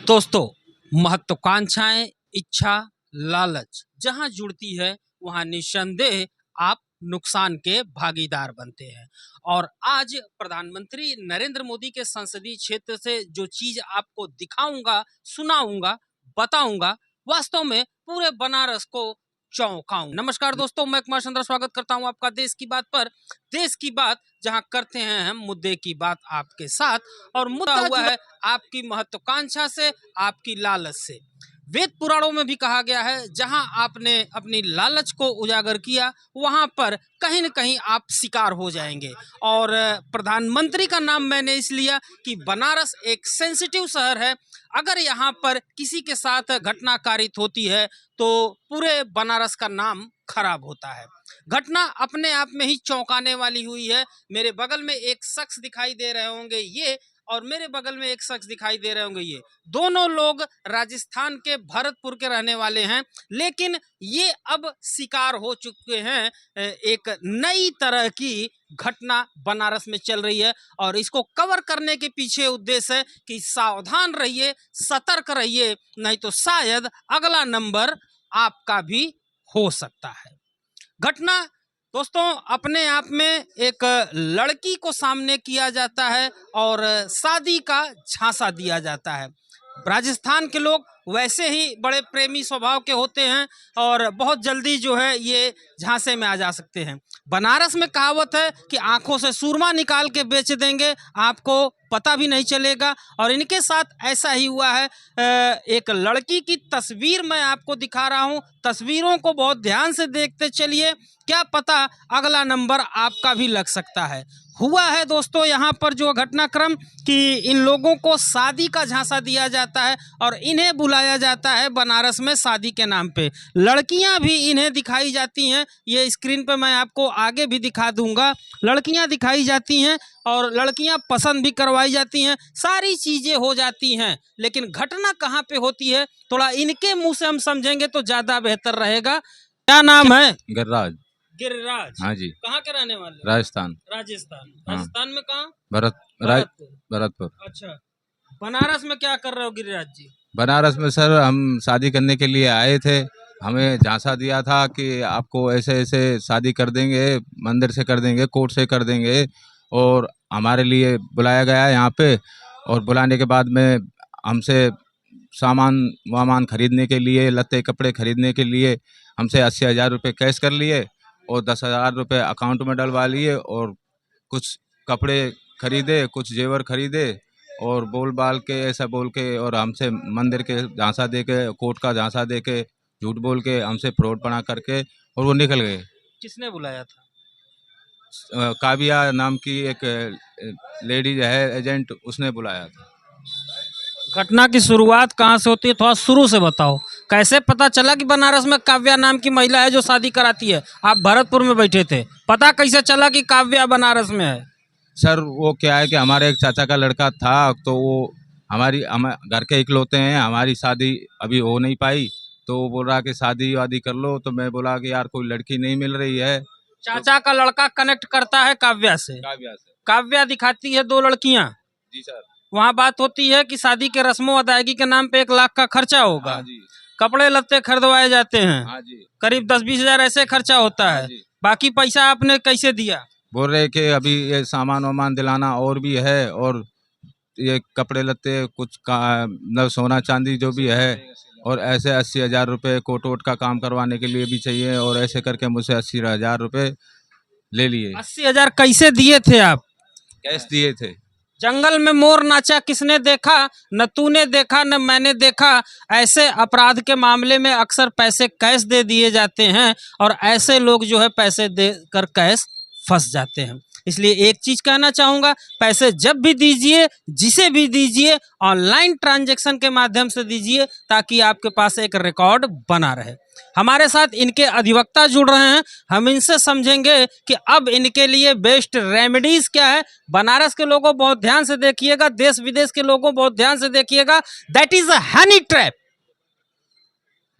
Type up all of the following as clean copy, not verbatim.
दोस्तों, महत्वाकांक्षाएं, इच्छा, लालच जहां जुड़ती है वहां निस्संदेह आप नुकसान के भागीदार बनते हैं। और आज प्रधानमंत्री नरेंद्र मोदी के संसदीय क्षेत्र से जो चीज आपको दिखाऊंगा, सुनाऊंगा, बताऊंगा, वास्तव में पूरे बनारस को चौंकाऊं। नमस्कार दोस्तों, मैं कुमार चंद्र स्वागत करता हूं आपका देश की बात पर। देश की बात जहां करते हैं हम मुद्दे की बात आपके साथ, और मुद्दा हुआ है आपकी महत्वाकांक्षा से, आपकी लालच से। वेद पुराणों में भी कहा गया है, जहां आपने अपनी लालच को उजागर किया वहां पर कहीं न कहीं आप शिकार हो जाएंगे। और प्रधानमंत्री का नाम मैंने इसलिए कि बनारस एक सेंसिटिव शहर है। अगर यहाँ पर किसी के साथ घटना कारित होती है तो पूरे बनारस का नाम खराब होता है। घटना अपने आप में ही चौंकाने वाली हुई है। मेरे बगल में एक शख्स दिखाई दे रहे होंगे ये, और मेरे बगल में एक शख्स दिखाई दे रहे होंगे ये। दोनों लोग राजस्थान के भरतपुर के रहने वाले हैं, लेकिन ये अब शिकार हो चुके हैं एक नई तरह की घटना बनारस में चल रही है। और इसको कवर करने के पीछे उद्देश्य है कि सावधान रहिए, सतर्क रहिए, नहीं तो शायद अगला नंबर आपका भी हो सकता है। घटना दोस्तों अपने आप में एक लड़की को सामने किया जाता है और शादी का झांसा दिया जाता है। राजस्थान के लोग वैसे ही बड़े प्रेमी स्वभाव के होते हैं और बहुत जल्दी जो है ये झांसे में आ जा सकते हैं। बनारस में कहावत है कि आंखों से सूरमा निकाल के बेच देंगे, आपको पता भी नहीं चलेगा। और इनके साथ ऐसा ही हुआ है। एक लड़की की तस्वीर मैं आपको दिखा रहा हूं। तस्वीरों को बहुत ध्यान से देखते चलिए, क्या पता अगला नंबर आपका भी लग सकता है। हुआ है दोस्तों यहाँ पर जो घटनाक्रम कि इन लोगों को शादी का झांसा दिया जाता है और इन्हें बुलाया जाता है बनारस में शादी के नाम पे। लड़कियां भी इन्हें दिखाई जाती हैं, ये स्क्रीन पे मैं आपको आगे भी दिखा दूंगा। लड़कियां दिखाई जाती हैं और लड़कियां पसंद भी करवाई जाती हैं, सारी चीज़ें हो जाती हैं। लेकिन घटना कहाँ पे होती है, थोड़ा इनके मुँह से हम समझेंगे तो ज़्यादा बेहतर रहेगा। क्या नाम है? गिरिराज। गिरिराज। हाँ जी। कहाँ के रहने वाले? राजस्थान। राजस्थान। हाँ। राजस्थान में कहाँ? भरतपुर। भरतपुर। अच्छा, बनारस में क्या कर रहे हो गिरिराज जी? बनारस में सर हम शादी करने के लिए आए थे। हमें झांसा दिया था कि आपको ऐसे ऐसे शादी कर देंगे, मंदिर से कर देंगे, कोर्ट से कर देंगे, और हमारे लिए बुलाया गया यहाँ पे। और बुलाने के बाद में हमसे सामान वामान खरीदने के लिए, लत्ते कपड़े खरीदने के लिए हमसे 80,000 रुपये कैश कर लिए और 10,000 रुपये अकाउंट में डलवा लिए, और कुछ कपड़े खरीदे, कुछ जेवर खरीदे, और बोल बाल के ऐसा बोल के, और हमसे मंदिर के झांसा दे के, कोर्ट का झांसा दे के, झूठ बोल के हमसे फ्रॉड बना करके, और वो निकल गए। किसने बुलाया था? काव्या नाम की एक लेडीज है एजेंट, उसने बुलाया था। घटना की शुरुआत कहाँ से होती है, थोड़ा शुरू से बताओ। कैसे पता चला कि बनारस में काव्या नाम की महिला है जो शादी कराती है? आप भरतपुर में बैठे थे, पता कैसे चला कि काव्या बनारस में है? सर वो क्या है कि हमारे एक चाचा का लड़का था, तो वो हम घर के इकलौते हैं, हमारी शादी अभी हो नहीं पाई, तो वो बोल रहा कि शादी वादी कर लो। तो मैं बोला कि यार कोई लड़की नहीं मिल रही है। चाचा का लड़का कनेक्ट करता है काव्या से। काव्या दिखाती है 2 लड़कियां। जी सर। वहाँ बात होती है कि शादी के रस्मों अदायगी के नाम पे 1 लाख का खर्चा होगा। हाँ जी। कपड़े लत्ते खरीदवाए जाते हैं। हाँ जी। करीब 10-20 हजार ऐसे खर्चा होता है। बाकी पैसा आपने कैसे दिया? बोल रहे कि अभी ये सामान वामान दिलाना और भी है, और ये कपड़े लत्ते कुछ मतलब सोना चांदी जो भी है, और ऐसे 80,000 रुपये कोट वोट का काम करवाने के लिए भी चाहिए, और ऐसे करके मुझसे 80,000 रुपये ले लिए। 80,000 कैसे दिए थे आप? कैश दिए थे। जंगल में मोर नाचा किसने देखा? न तूने देखा न मैंने देखा। ऐसे अपराध के मामले में अक्सर पैसे कैश दे दिए जाते हैं और ऐसे लोग जो है पैसे देकर कैश फंस जाते हैं। इसलिए एक चीज कहना चाहूंगा, पैसे जब भी दीजिए, जिसे भी दीजिए, ऑनलाइन ट्रांजैक्शन के माध्यम से दीजिए, ताकि आपके पास एक रिकॉर्ड बना रहे। हमारे साथ इनके अधिवक्ता जुड़ रहे हैं, हम इनसे समझेंगे कि अब इनके लिए बेस्ट रेमेडीज क्या है। बनारस के लोगों बहुत ध्यान से देखिएगा, देश विदेश के लोगों बहुत ध्यान से देखिएगा। That is a honey trap,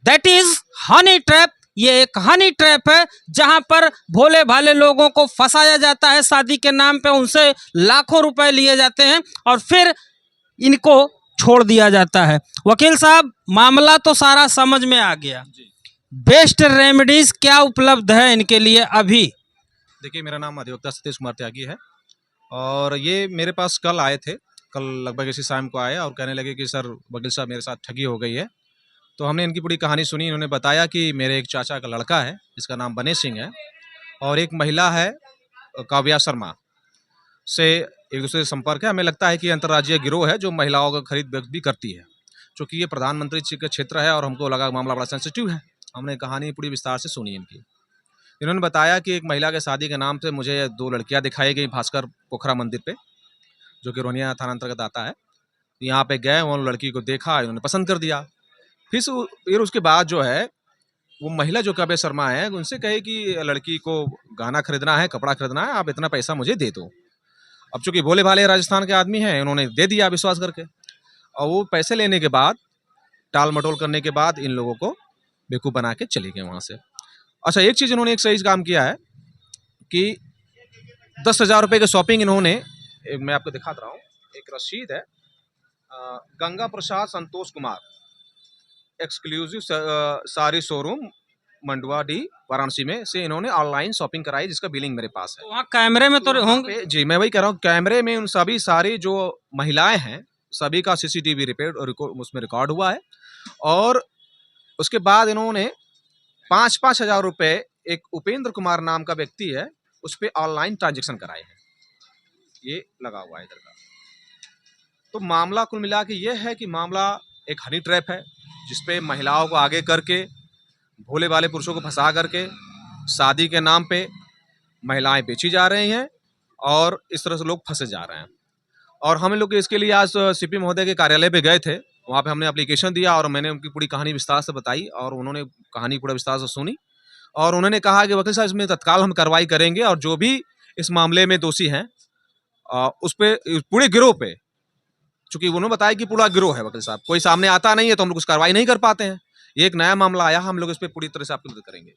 that is honey trap. ये एक हनी ट्रैप है जहां पर भोले भाले लोगों को फंसाया जाता है शादी के नाम पे, उनसे लाखों रुपए लिए जाते हैं और फिर इनको छोड़ दिया जाता है। वकील साहब, मामला तो सारा समझ में आ गया, बेस्ट रेमेडीज क्या उपलब्ध है इनके लिए अभी? देखिए, मेरा नाम अधिवक्ता सतीश कुमार त्यागी है और ये मेरे पास कल आए थे। कल लगभग इसी शाम को आए और कहने लगे कि सर वकील साहब मेरे साथ ठगी हो गई है। तो हमने इनकी पूरी कहानी सुनी। इन्होंने बताया कि मेरे एक चाचा का लड़का है जिसका नाम बने सिंह है और एक महिला है काव्या शर्मा से एक दूसरे से संपर्क है। हमें लगता है कि अंतर्राज्यीय गिरोह है जो महिलाओं का खरीद बिक्री भी करती है। चूँकि ये प्रधानमंत्री जी का क्षेत्र है और हमको लगा मामला बड़ा सेंसिटिव है। हमने कहानी पूरी विस्तार से सुनी इनकी। इन्होंने बताया कि एक महिला के शादी के नाम से मुझे 2 लड़कियां दिखाई गई भास्कर पोखरा मंदिर पे, जो कि रोनिया थाना अंतर्गत आता है। यहाँ पे गए, उन लड़की को देखा, इन्होंने पसंद कर दिया। फिर उसके बाद जो है वो महिला जो काव्या शर्मा है उनसे कहे कि लड़की को गहना खरीदना है, कपड़ा खरीदना है, आप इतना पैसा मुझे दे दो। अब चूंकि भोले भाले राजस्थान के आदमी हैं, उन्होंने दे दिया विश्वास करके और वो पैसे लेने के बाद, टाल मटोल करने के बाद इन लोगों को बेवकूफ़ बना के चले गए वहाँ से। अच्छा, एक चीज़ इन्होंने एक सही काम किया है कि 10,000 रुपये की शॉपिंग इन्होंने, मैं आपको दिखा रहा हूँ, एक रसीद है, गंगा प्रसाद संतोष कुमार, एक्सक्लूसिव सारी शोरूम मंडवा डी वाराणसी में से इन्होंने ऑनलाइन शॉपिंग कराई, जिसका बिलिंग मेरे पास है। वहाँ कैमरे में तो होंगे जी, मैं वही कह रहा हूँ, कैमरे में उन सभी सारी जो महिलाएं हैं सभी का CCTV उसमें रिकॉर्ड हुआ है। और उसके बाद इन्होंने 5-5 हज़ार रुपये एक उपेंद्र कुमार नाम का व्यक्ति है उस पर ऑनलाइन ट्रांजेक्शन कराए हैं। ये लगा हुआ है इधर का। तो मामला कुल मिला के ये है कि मामला एक हनी ट्रैप है जिसपे महिलाओं को आगे करके, भोले वाले पुरुषों को फंसा करके शादी के नाम पे महिलाएं बेची जा रही हैं और इस तरह से लोग फंसे जा रहे हैं। और हम लोग इसके लिए आज CP महोदय के कार्यालय पे गए थे। वहाँ पे हमने एप्लीकेशन दिया और मैंने उनकी पूरी कहानी विस्तार से बताई और उन्होंने कहानी पूरा विस्तार से सुनी और उन्होंने कहा कि वकील साहब इसमें तत्काल हम कार्रवाई करेंगे और जो भी इस मामले में दोषी हैं उस पे, पूरे गिरोह पे, चूंकि उन्होंने बताया कि पूरा गिरोह है वकील साहब, कोई सामने आता नहीं है तो हम लोग कुछ कार्रवाई नहीं कर पाते हैं। ये एक नया मामला आया, हम लोग इस पर पूरी तरह से आपकी मदद करेंगे।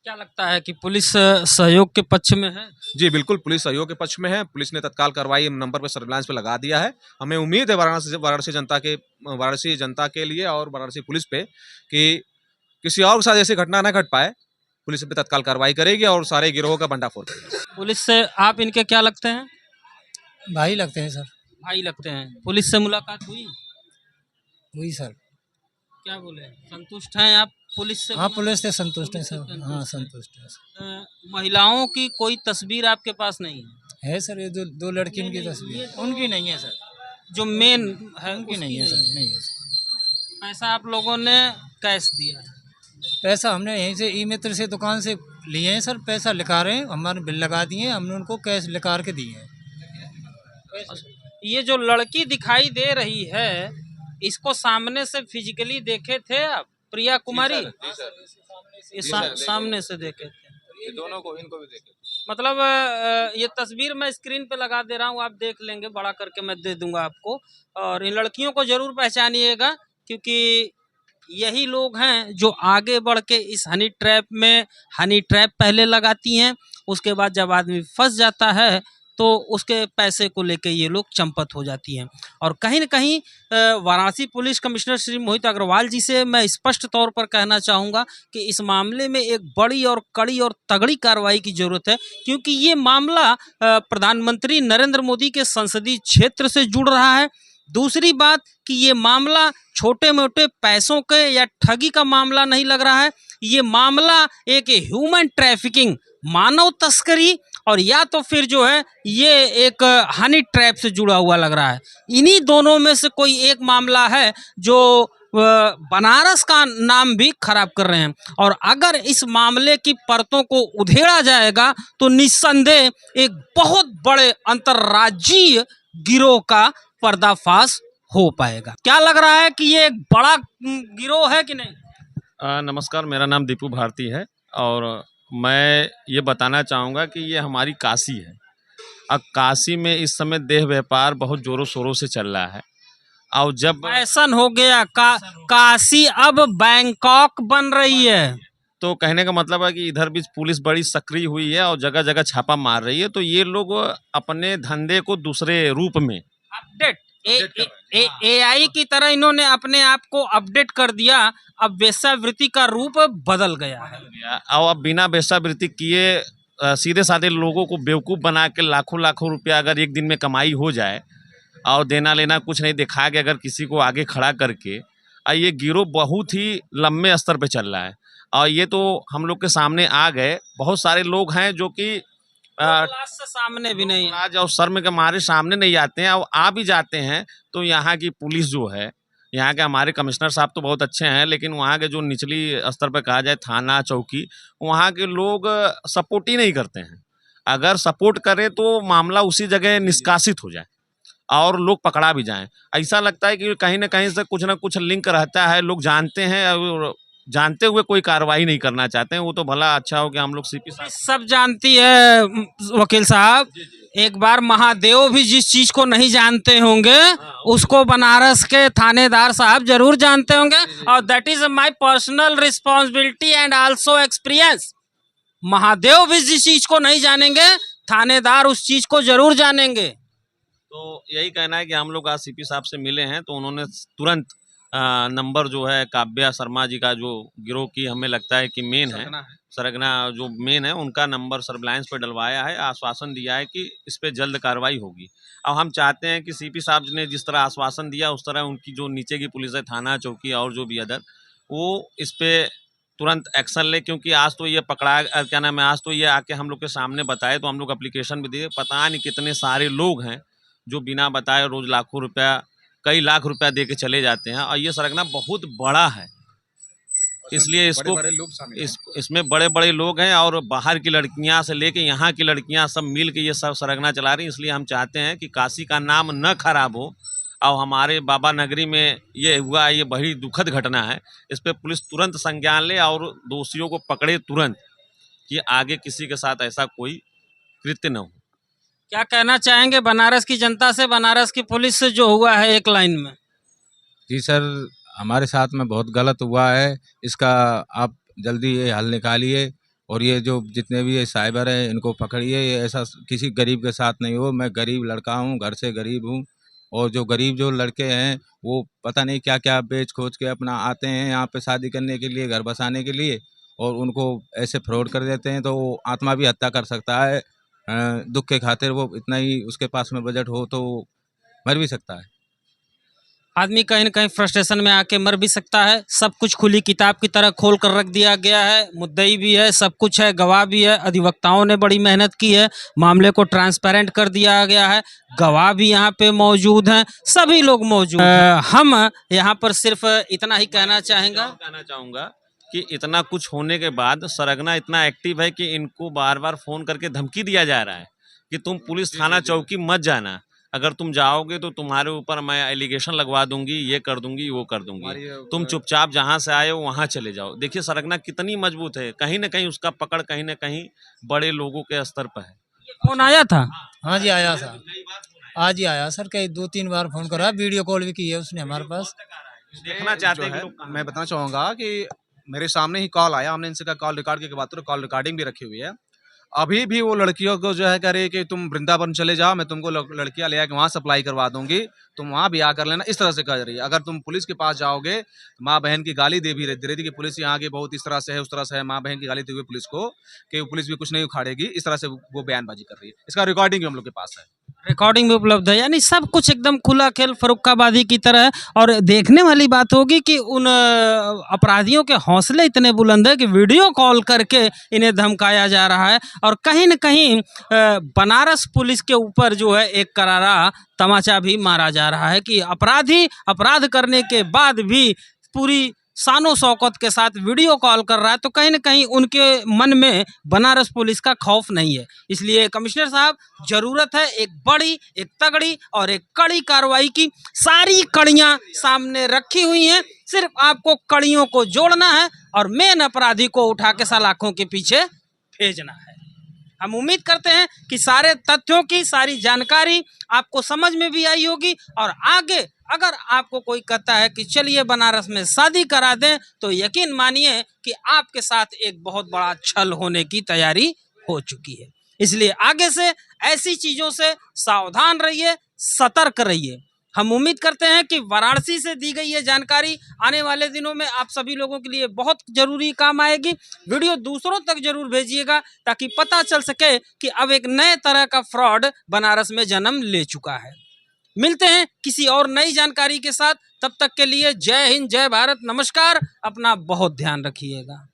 क्या लगता है कि पुलिस सहयोग के पक्ष में है? जी बिल्कुल, पुलिस सहयोग के पक्ष में है। पुलिस ने तत्काल कार्रवाई नंबर पर सर्विलांस पे लगा दिया है। हमें उम्मीद है वाराणसी जनता के लिए और वाराणसी पुलिस पे कि किसी और के साथ ऐसी घटना न घट पाए। पुलिस पे तत्काल कार्रवाई करेगी और सारे गिरोह का भंडाफोड़ करेगी। पुलिस से आप इनके क्या लगते हैं? भाई लगते हैं सर। भाई लगते हैं। पुलिस से मुलाकात हुई सर। क्या बोले, संतुष्ट हैं आप पुलिस से? हाँ, पुलिस से संतुष्ट है सर। हाँ, संतुष्ट है सर। महिलाओं की कोई तस्वीर आपके पास नहीं है सर? ये दो लड़की की तस्वीर उनकी नहीं है सर। जो मेन है उनकी नहीं है सर। नहीं है सर। पैसा आप लोगों ने कैश दिया? पैसा हमने यहीं से ई-मित्र से दुकान से लिए हैं सर। पैसा लिखा रहे हैं, हमारे बिल लगा दिए हैं, हमने उनको कैश लिखा के दिए हैं। ये जो लड़की दिखाई दे रही है, इसको सामने से फिजिकली देखे थे आप? प्रिया कुमारी? ये सामने से देखे थे? ये दोनों को, इनको भी देखे। मतलब ये तस्वीर मैं स्क्रीन पे लगा दे रहा हूँ, आप देख लेंगे, बड़ा करके मैं दे दूंगा आपको। और इन लड़कियों को जरूर पहचानिएगा क्योंकि यही लोग हैं जो आगे बढ़ के इस हनी ट्रैप पहले लगाती हैं, उसके बाद जब आदमी फंस जाता है तो उसके पैसे को लेके ये लोग चंपत हो जाती हैं। और कहीं न कहीं वाराणसी पुलिस कमिश्नर श्री मोहित अग्रवाल जी से मैं स्पष्ट तौर पर कहना चाहूँगा कि इस मामले में एक बड़ी और कड़ी और तगड़ी कार्रवाई की ज़रूरत है क्योंकि ये मामला प्रधानमंत्री नरेंद्र मोदी के संसदीय क्षेत्र से जुड़ रहा है। दूसरी बात कि ये मामला छोटे मोटे पैसों के या ठगी का मामला नहीं लग रहा है, ये मामला एक ह्यूमन ट्रैफिकिंग, मानव तस्करी और या तो फिर जो है ये एक हनी ट्रैप से जुड़ा हुआ लग रहा है। इन्हीं दोनों में से कोई एक मामला है जो बनारस का नाम भी खराब कर रहे हैं। और अगर इस मामले की परतों को उधेड़ा जाएगा तो निस्संदेह एक बहुत बड़े अंतर्राज्यीय गिरोह का पर्दाफाश हो पाएगा। क्या लग रहा है कि ये एक बड़ा गिरोह है कि नहीं? नमस्कार, मेरा नाम दीपू भारती है और मैं ये बताना चाहूँगा कि ये हमारी काशी है। अब काशी में इस समय देह व्यापार बहुत ज़ोरों शोरों से चल रहा है और जब फैशन हो गया काशी अब बैंकॉक बन रही है, तो कहने का मतलब है कि इधर भी पुलिस बड़ी सक्रिय हुई है और जगह जगह छापा मार रही है। तो ये लोग अपने धंधे को दूसरे रूप में AI की तरह इन्होंने अपने आप को अपडेट कर दिया। अब वेश्यावृत्ति का रूप बदल गया है। और अब बिना वेश्यावृत्ति किए सीधे साधे लोगों को बेवकूफ़ बना के लाखों लाखों रुपया अगर एक दिन में कमाई हो जाए और देना लेना कुछ नहीं दिखा के अगर किसी को आगे खड़ा करके, ये गिरोह बहुत ही लंबे स्तर पे चल रहा है। और ये तो हम लोग के सामने आ गए, बहुत सारे लोग हैं जो कि क्लास से सामने भी नहीं है। आज और शर्म के मारे सामने नहीं आते हैं, और आ भी जाते हैं तो यहाँ की पुलिस जो है, यहाँ के हमारे कमिश्नर साहब तो बहुत अच्छे हैं, लेकिन वहाँ के जो निचली स्तर पर कहा जाए थाना चौकी, वहाँ के लोग सपोर्ट ही नहीं करते हैं। अगर सपोर्ट करें तो मामला उसी जगह निष्कासित हो जाए और लोग पकड़ा भी जाएं। ऐसा लगता है कि कहीं ना कहीं से कुछ ना कुछ लिंक रहता है, लोग जानते हैं और जानते हुए कोई कार्रवाई नहीं करना चाहते हैं। वो तो भला अच्छा हो कि हम लोग सीपी साहब सब जानती है वकील साहब। एक बार महादेव भी जिस चीज को नहीं जानते होंगे उसको बनारस के थानेदार साहब जरूर जानते होंगे, और that is my personal responsibility and also experience. Mahadev भी जिस चीज को नहीं जानेंगे थानेदार उस चीज को जरूर जानेंगे। तो यही कहना है कि हम लोग आज सीपी साहब से मिले हैं तो उन्होंने तुरंत नंबर जो है काव्या शर्मा जी का जो गिरोह की हमें लगता है कि मेन है, सरगना जो मेन है, उनका नंबर सर्विलांस पे डलवाया है, आश्वासन दिया है कि इस पे जल्द कार्रवाई होगी। अब हम चाहते हैं कि सीपी साहब ने जिस तरह आश्वासन दिया उस तरह उनकी जो नीचे की पुलिस है, थाना चौकी और जो भी अदर, वो इस पे तुरंत एक्शन ले। क्योंकि आज तो ये पकड़ा क्या नाम है, आज तो ये आके हम लोग के सामने बताए तो हम लोग एप्लीकेशन भी दिए। पता नहीं कितने सारे लोग हैं जो बिना बताए रोज लाखों रुपया, कई लाख रुपया दे के चले जाते हैं। और ये सरगना बहुत बड़ा है, इसलिए इसको बड़े लोग शामिल हैं। इसमें बड़े बड़े लोग हैं और बाहर की लड़कियां से लेके यहाँ की लड़कियां सब मिल के ये सब सरगना चला रही हैं। इसलिए हम चाहते हैं कि काशी का नाम न खराब हो। और हमारे बाबा नगरी में ये हुआ, ये बड़ी दुखद घटना है। इस पर पुलिस तुरंत संज्ञान ले और दोषियों को पकड़े तुरंत, कि आगे किसी के साथ ऐसा कोई कृत्य न हो। क्या कहना चाहेंगे बनारस की जनता से, बनारस की पुलिस से जो हुआ है एक लाइन में? जी सर, हमारे साथ में बहुत गलत हुआ है, इसका आप जल्दी ये हल निकालिए और ये जो जितने भी ये साइबर हैं इनको पकड़िए। ये ऐसा किसी गरीब के साथ नहीं हो। मैं गरीब लड़का हूँ, घर से गरीब हूँ, और जो गरीब जो लड़के हैं वो पता नहीं क्या क्या बेच खोज के अपना आते हैं यहाँ पे शादी करने के लिए, घर बसाने के लिए, और उनको ऐसे फ्रॉड कर देते हैं तो वो आत्मा भी हत्या कर सकता है। दुख के खातिर वो इतना ही उसके पास में बजट हो तो मर भी सकता है। आदमी कहीं न कहीं फ्रस्ट्रेशन में आके मर भी सकता है। सब कुछ खुली किताब की तरह खोल कर रख दिया गया है। मुद्दई भी है, सब कुछ है, गवाह भी है। अधिवक्ताओं ने बड़ी मेहनत की है, मामले को ट्रांसपेरेंट कर दिया गया है। गवाह भी यहाँ पे मौजूद हैं, सभी लोग मौजूद हैं। हम यहाँ पर सिर्फ इतना ही कहना चाहूँगा कि इतना कुछ होने के बाद सरगना इतना एक्टिव है कि इनको बार बार फ़ोन करके धमकी दिया जा रहा है कि तुम पुलिस थाना चौकी मत जाना, अगर तुम जाओगे तो तुम्हारे ऊपर मैं एलिगेशन लगवा दूंगी, ये कर दूंगी, वो कर दूंगी, तुम चुपचाप जहाँ से आए हो वहाँ चले जाओ। देखिए सरगना कितनी मजबूत है, कहीं ना कहीं उसका पकड़ कहीं ना कहीं बड़े लोगों के स्तर पर है। फोन आया था? हाँ जी आया सर, आज ही आया सर, कई 2-3 बार फोन करा, वीडियो कॉल भी की है उसने हमारे पास। देखना चाहते हैं मैं बताना चाहूँगा कि मेरे सामने ही कॉल आया, हमने इनसे कहा कॉल रिकॉर्ड के बात करो, कॉल रिकॉर्डिंग भी रखी हुई है। अभी भी वो लड़कियों को जो है कह रही है कि तुम वृंदावन चले जाओ, मैं तुमको लड़कियां ले आके वहाँ सप्लाई करवा दूंगी, तुम वहाँ ब्याह कर लेना, इस तरह से कह रही है। अगर तुम पुलिस के पास जाओगे, माँ बहन की गाली दे रही थी कि पुलिस यहाँ की बहुत इस तरह से है, उस तरह से है, माँ बहन की गाली दे हुए पुलिस को कि पुलिस भी कुछ नहीं उखाड़ेगी, इस तरह से वो बयानबाजी कर रही है। इसका रिकॉर्डिंग भी हम लोग के पास है, रिकॉर्डिंग भी उपलब्ध है, यानी सब कुछ एकदम खुला खेल फरुक्काबादी की तरह है। और देखने वाली बात होगी कि उन अपराधियों के हौसले इतने बुलंद है कि वीडियो कॉल करके इन्हें धमकाया जा रहा है। और कहीं न कहीं बनारस पुलिस के ऊपर जो है एक करारा तमाचा भी मारा जा रहा है कि अपराधी अपराध करने के बाद भी पूरी शानो शौकत के साथ वीडियो कॉल कर रहा है, तो कहीं न कहीं उनके मन में बनारस पुलिस का खौफ नहीं है। इसलिए कमिश्नर साहब, जरूरत है एक बड़ी, एक तगड़ी और एक कड़ी कार्रवाई की। सारी कड़ियां सामने रखी हुई हैं, सिर्फ आपको कड़ियों को जोड़ना है और मेन अपराधी को उठा के सलाखों के पीछे भेजना है। हम उम्मीद करते हैं कि सारे तथ्यों की सारी जानकारी आपको समझ में भी आई होगी, और आगे अगर आपको कोई कहता है कि चलिए बनारस में शादी करा दें, तो यकीन मानिए कि आपके साथ एक बहुत बड़ा छल होने की तैयारी हो चुकी है। इसलिए आगे से ऐसी चीज़ों से सावधान रहिए, सतर्क रहिए। हम उम्मीद करते हैं कि वाराणसी से दी गई ये जानकारी आने वाले दिनों में आप सभी लोगों के लिए बहुत जरूरी काम आएगी। वीडियो दूसरों तक जरूर भेजिएगा ताकि पता चल सके कि अब एक नए तरह का फ्रॉड बनारस में जन्म ले चुका है। मिलते हैं किसी और नई जानकारी के साथ, तब तक के लिए जय हिंद, जय भारत, नमस्कार। अपना बहुत ध्यान रखिएगा।